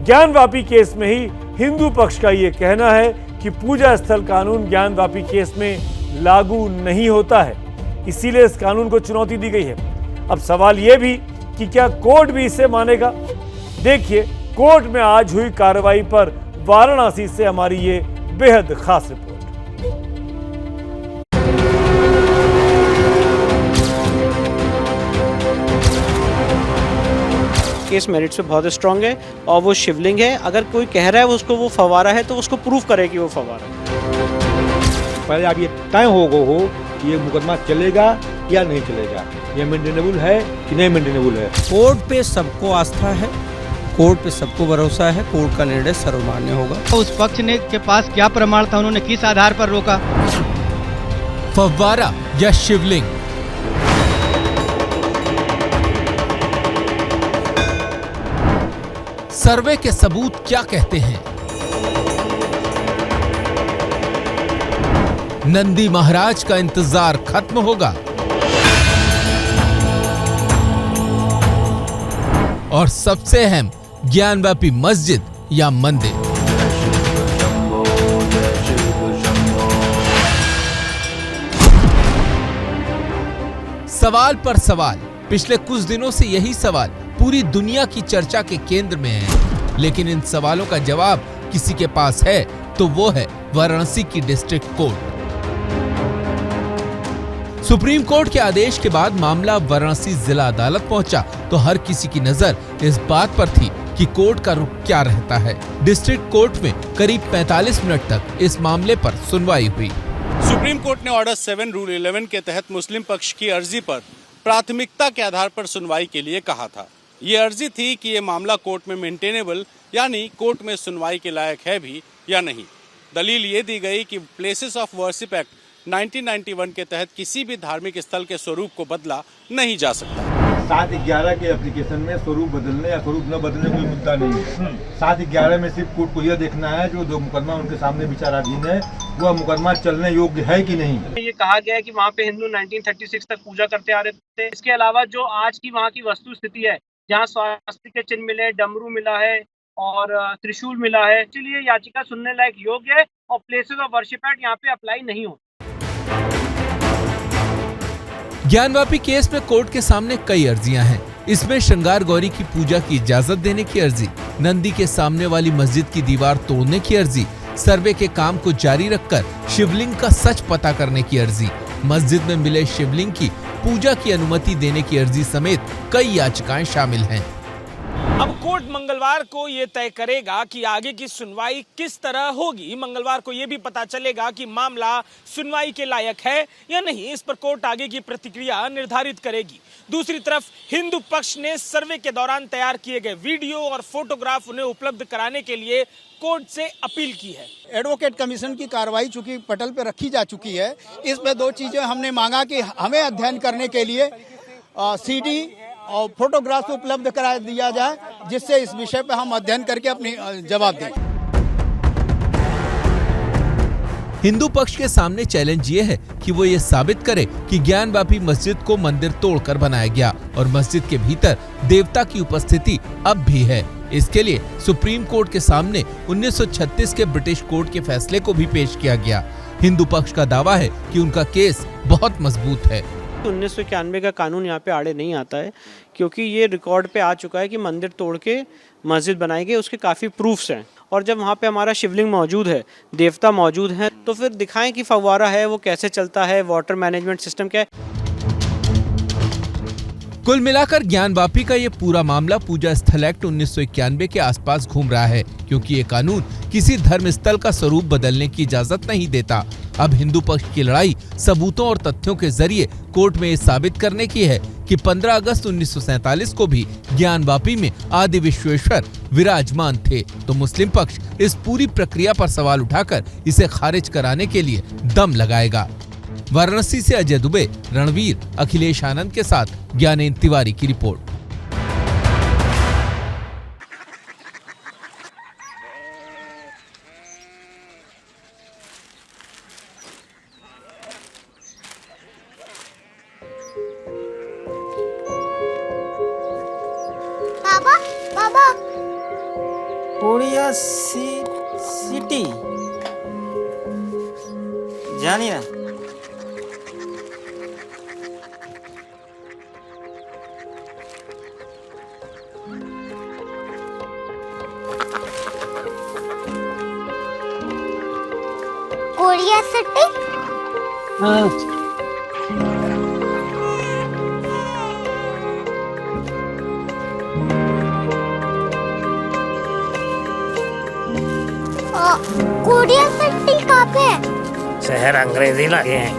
Gyanvapi case में ही हिंदू पक्ष का यह कहना है कि पूजा स्थल कानून ज्ञानवापी केस में लागू नहीं होता है, इसीलिए इस कानून को चुनौती दी गई है। अब सवाल यह भी कि क्या कोर्ट भी इसे मानेगा। देखिए कोर्ट में आज हुई कार्रवाई पर वाराणसी से हमारी ये बेहद खास रिपोर्ट। केस मेरिट से बहुत स्ट्रांग है और वो शिवलिंग है। अगर कोई कह रहा है उसको वो फवारा है तो उसको प्रूफ करे कि वो फवारा है। पहले अब ये तय हो कि ये मुकदमा चलेगा या नहीं चलेगा, ये मेंटेनेबल है कि नहीं मेंटेनेबल है। कोर्ट पे सबको आस्था है, कोर्ट पे सबको भरोसा है, कोर्ट का निर्णय सर्वमान्य होगा। उस पक्ष ने के पास क्या प्रमाण था, उन्होंने किस आधार पर रोका? फव्वारा या शिवलिंग, सर्वे के सबूत क्या कहते हैं? नंदी महाराज का इंतजार खत्म होगा और सबसे अहम ज्ञानवापी मस्जिद या मंदिर। सवाल पर सवाल, पिछले कुछ दिनों से यही सवाल पूरी दुनिया की चर्चा के केंद्र में है, लेकिन इन सवालों का जवाब किसी के पास है तो वो है वाराणसी की डिस्ट्रिक्ट कोर्ट। सुप्रीम कोर्ट के आदेश के बाद मामला वाराणसी जिला अदालत पहुंचा तो हर किसी की नजर इस बात पर थी कि कोर्ट का रुख क्या रहता है। डिस्ट्रिक्ट कोर्ट में करीब 45 मिनट तक इस मामले पर सुनवाई हुई। सुप्रीम कोर्ट ने ऑर्डर 7 रूल 11 के तहत मुस्लिम पक्ष की अर्जी पर प्राथमिकता के आधार पर सुनवाई के लिए कहा था। ये अर्जी थी कि ये मामला कोर्ट में मेंटेनेबल यानी कोर्ट में सुनवाई के लायक है भी या नहीं। दलील ये दी गई कि प्लेसेस ऑफ वर्शिप एक्ट 1991 के तहत किसी भी धार्मिक स्थल के स्वरूप को बदला नहीं जा सकता। 7/11 के एप्लीकेशन में स्वरूप बदलने या स्वरूप न बदलने कोई मुद्दा नहीं है। 7/11 में सिर्फ कोर्ट को यह देखना है जो मुकदमा उनके सामने विचाराधीन है वह मुकदमा चलने योग्य है कि नहीं। ये कहा गया है कि वहाँ पे हिंदू 1936 तक पूजा करते आ रहे थे। इसके अलावा जो आज की वहाँ की वस्तु स्थिति है, जहाँ स्वास्तिक के चिन्ह मिले, डमरू मिला है और त्रिशूल मिला है, इसलिए याचिका सुनने लायक योग्य है और प्लेसेस ऑफ वर्शिप एक्ट यहाँ पे अप्लाई नहीं हो। ज्ञानवापी केस में कोर्ट के सामने कई अर्जियां हैं। इसमें श्रृंगार गौरी की पूजा की इजाजत देने की अर्जी, नंदी के सामने वाली मस्जिद की दीवार तोड़ने की अर्जी, सर्वे के काम को जारी रखकर शिवलिंग का सच पता करने की अर्जी, मस्जिद में मिले शिवलिंग की पूजा की अनुमति देने की अर्जी समेत कई याचिकाएं शामिल हैं। अब कोर्ट मंगलवार को ये तय करेगा कि आगे की सुनवाई किस तरह होगी। मंगलवार को ये भी पता चलेगा कि मामला सुनवाई के लायक है या नहीं। इस पर कोर्ट आगे की प्रतिक्रिया निर्धारित करेगी। दूसरी तरफ हिंदू पक्ष ने सर्वे के दौरान तैयार किए गए वीडियो और फोटोग्राफ उन्हें उपलब्ध कराने के लिए कोर्ट से अपील की है। एडवोकेट कमीशन की कार्रवाई चूंकि पटल पे रखी जा चुकी है, इसमें 2 चीजें हमने मांगा कि हमें अध्ययन करने के लिए सीडी और फोटोग्राफ उपलब्ध करा दिया जाए, जिससे इस विषय पर हम अध्ययन करके अपनी जवाब दें। हिंदू पक्ष के सामने चैलेंज ये है कि वो ये साबित करे कि ज्ञानवापी मस्जिद को मंदिर तोड़कर बनाया गया और मस्जिद के भीतर देवता की उपस्थिति अब भी है। इसके लिए सुप्रीम कोर्ट के सामने 1936 के ब्रिटिश कोर्ट के फैसले को भी पेश किया गया। हिंदू पक्ष का दावा है कि उनका केस बहुत मजबूत है। 1991 का कानून यहाँ पे आड़े नहीं आता है, क्योंकि ये रिकॉर्ड पे आ चुका है कि मंदिर तोड़ के मस्जिद बनाई गई, उसके काफ़ी प्रूफ्स हैं। और जब वहाँ पे हमारा शिवलिंग मौजूद है, देवता मौजूद हैं, तो फिर दिखाएं कि फव्वारा है वो कैसे चलता है, वाटर मैनेजमेंट सिस्टम क्या है। कुल मिलाकर ज्ञानवापी का ये पूरा मामला पूजा स्थल एक्ट 1991 के आसपास घूम रहा है, क्योंकि ये कानून किसी धर्म स्थल का स्वरूप बदलने की इजाजत नहीं देता। अब हिंदू पक्ष की लड़ाई सबूतों और तथ्यों के जरिए कोर्ट में ये साबित करने की है कि 15 अगस्त 1947 को भी ज्ञानवापी में आदि विश्वेश्वर विराजमान थे, तो मुस्लिम पक्ष इस पूरी प्रक्रिया पर सवाल उठाकर इसे खारिज कराने के लिए दम लगाएगा। वाराणसी से अजय दुबे, रणवीर, अखिलेश आनंद के साथ ज्ञानेंद्र तिवारी की रिपोर्ट। बाबा, बाबा, कोरिया सिटी जानिए ना। Korea city. हाँ। कोरिया सिटी कहाँ पे है? शहर अंग्रेजी लगे हैं।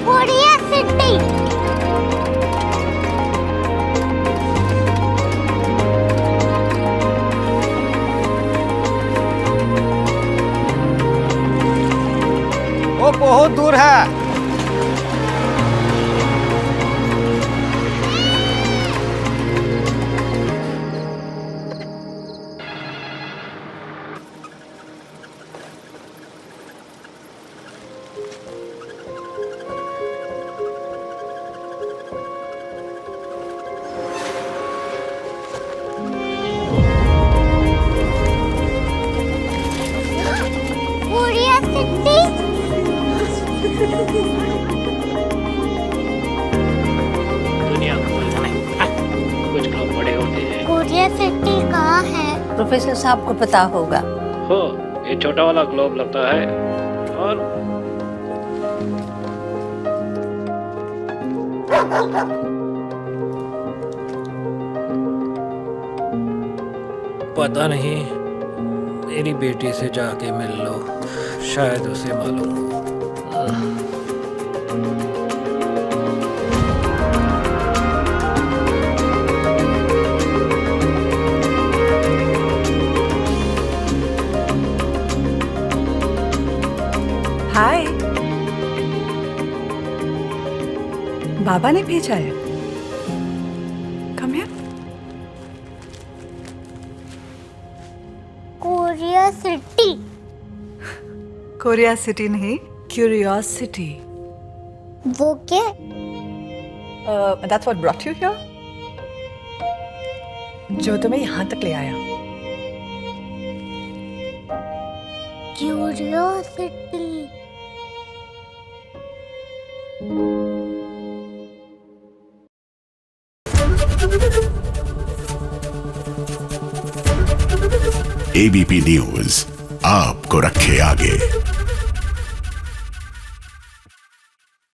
Korea city. वो बहुत दूर है। Korea city. दुनिया को नहीं, कुछ लोग बड़े होते हैं। कोरिया सिटी कहाँ है? प्रोफेसर साहब को पता होगा। हो, ये छोटा वाला ग्लोब लगता है और पता नहीं, मेरी बेटी से जाके मिल लो, शायद उसे मालूम हो। हाय, बाबा ने भेजा है। Come here. Korea city. Korea city नहीं, क्यूरियोसिटी। वो क्या? That's what brought you here? जो तुम्हें यहाँ तक ले आया। क्यूरियोसिटी। एबीपी न्यूज आपको रखे आगे।